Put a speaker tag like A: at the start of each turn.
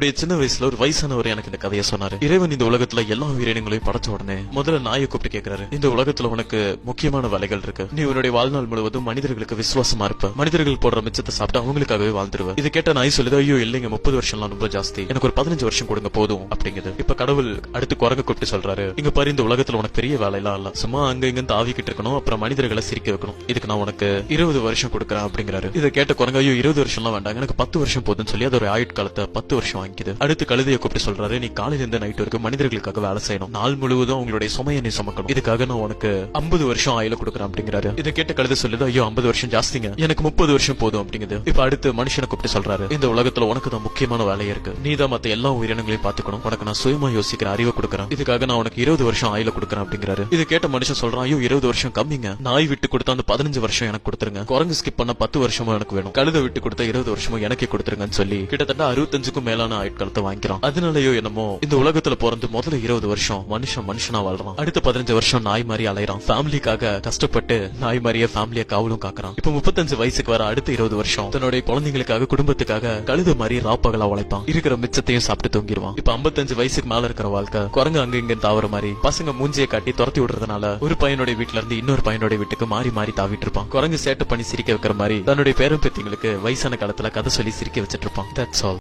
A: சின்ன வயசுல ஒரு வயசானவர் எனக்கு இந்த கதையை சொன்னாரு. இறைவன் இந்த உலகத்துல எல்லா உயிரினங்களையும் படைச்ச உடனே முதல்ல நாயை கூப்பிட்டு கேக்குறாரு, இந்த உலகத்துல உனக்கு முக்கியமான வேலைகள் இருக்கு. நீ உன்னுடைய வாழ்நாள் முழுவதும் மனிதர்களுக்கு விசுவாசமா இருப்ப. மனிதர்கள் போடுற மிச்சத்தை சாப்பிட்டு அவங்களுக்காகவே வாழ்ந்துருவ. இது கேட்ட நாய் சொல்லுது, ஐயோ இல்லைங்க, 30 வருஷம்லாம் ரொம்ப ஜாஸ்தி, எனக்கு ஒரு 15 வருஷம் கொடுங்க போதும் அப்படிங்குது. இப்ப கடவுள் அடுத்து குரங்க கூப்பிட்டு சொல்றாரு, இங்க பாரு, இந்த உலகத்துல உனக்கு பெரிய வேலை எல்லாம் இல்ல, சும்மா அங்க இங்க தாவிக்கிட்டு இருக்கணும், அப்புறம் மனிதர்களை சிரிக்க வைக்கணும். இதுக்கு நான் உனக்கு 20 வருஷம் கொடுக்குறேன் அப்படிங்கிறாரு. இதை கேட்ட குரங்க, ஐயோ 20 வருஷம் எல்லாம் வேண்டாங்க, எனக்கு 10 வருஷம் போதுன்னு சொல்லி அதோட ஆயுட்காலத்தை 10 வருஷம் வாங்கிக்குது. அடுத்து கழுதையை கூப்பிட்டு சொல்றாரு, நீ காலையில இருந்து நைட் வரைக்கும் மனிதர்களுக்காக வேலை செய்யணும், நாள் முழுவதும் அவங்களுடைய சுமையை நீ சுமக்கணும், இதுக்காக நான் உனக்கு 50 வருஷம் ஆயுள கொடுக்குறேன் அப்படிங்கிறாரு. இதை கேட்ட கழுதை சொல்லுது, ஐயோ 50 வருஷம் ஜாஸ்திங்க, எனக்கு 30 வருஷம் போதும் அப்படிங்குது. இப்ப அடுத்து மனுஷனை கூப்பிட்டு சொல்றாரு, இந்த உலகத்துல உனக்கு தான் முக்கியமான வேலையே இருக்கு, நீ தான் மத்த எல்லா உயிரினங்களையும் பாத்துக்கணும், உனக்கு நான் சுயமா யோசிக்கிற அறிவை கொடுக்குறேன், இதுக்காக நான் உனக்கு 20 வருஷம் ஆயுள கொடுக்குறேன் அப்படிங்கிறாரு. இது கேட்ட மனுஷன் சொல்றான், ஐயோ 20 வருஷம் கம்மிங்க, நாய் விட்டு கொடுத்தா அந்த 15 வருஷம் எனக்கு கொடுத்துருங்க, குரங்கு ஸ்கிப் பண்ண 10 வருஷமும் எனக்கு வேணும், கழுதை விட்டு கொடுத்தா 20 வருஷமும் எனக்கே கொடுத்துருங்கன்னு சொல்லி கிட்டத்தட்ட 65க்கும் மேலான ஆயுட்காலத்தை வாங்கிக்கிறான். அதனாலயோ என்னமோ இந்த உலகத்துல பிறந்து முதல்ல 20 வருஷம் மனுஷனா வாழ்றான், அடுத்த 15 வருஷம் நாய் மாதிரி அலையறான், ஃபேமிலிக்காக கஷ்டப்பட்டு நாய் மாதிரியே ஃபேமிலியை காவலும் காக்குறான். இப்ப 35 வயசுக்கு வர அடுத்த 20 வருஷம் தன்னுடைய குழந்தைங்களுக்காக குடும்பத்துக்காக கழுத மாதிரி ராப்பகலா உழைப்பான், இருக்கிற மிச்சத்தையும் சாப்பிட்டு தூங்கிடுவான். இப்ப 55 வயசுக்கு மேல இருக்கிற வாழ்க்கை குரங்கு அங்க இங்க தாவற மாதிரி பசங்க மூஞ்சியை காட்டி துரத்தி விடுறதுனால ஒரு பையனுடைய வீட்டுல இருந்து இன்னொரு பையனுடைய வீட்டுக்கு மாறி மாறி தாவிட்டு இருப்பான். குரங்கு சேட்டை பண்ணி சிரிக்க வைக்கிற மாதிரி தன்னுடைய பேரும் பேத்திங்களுக்கு வயசான காலத்துல கதை சொல்லி சிரிக்க வச்சிட்டு இருப்பான். That's all.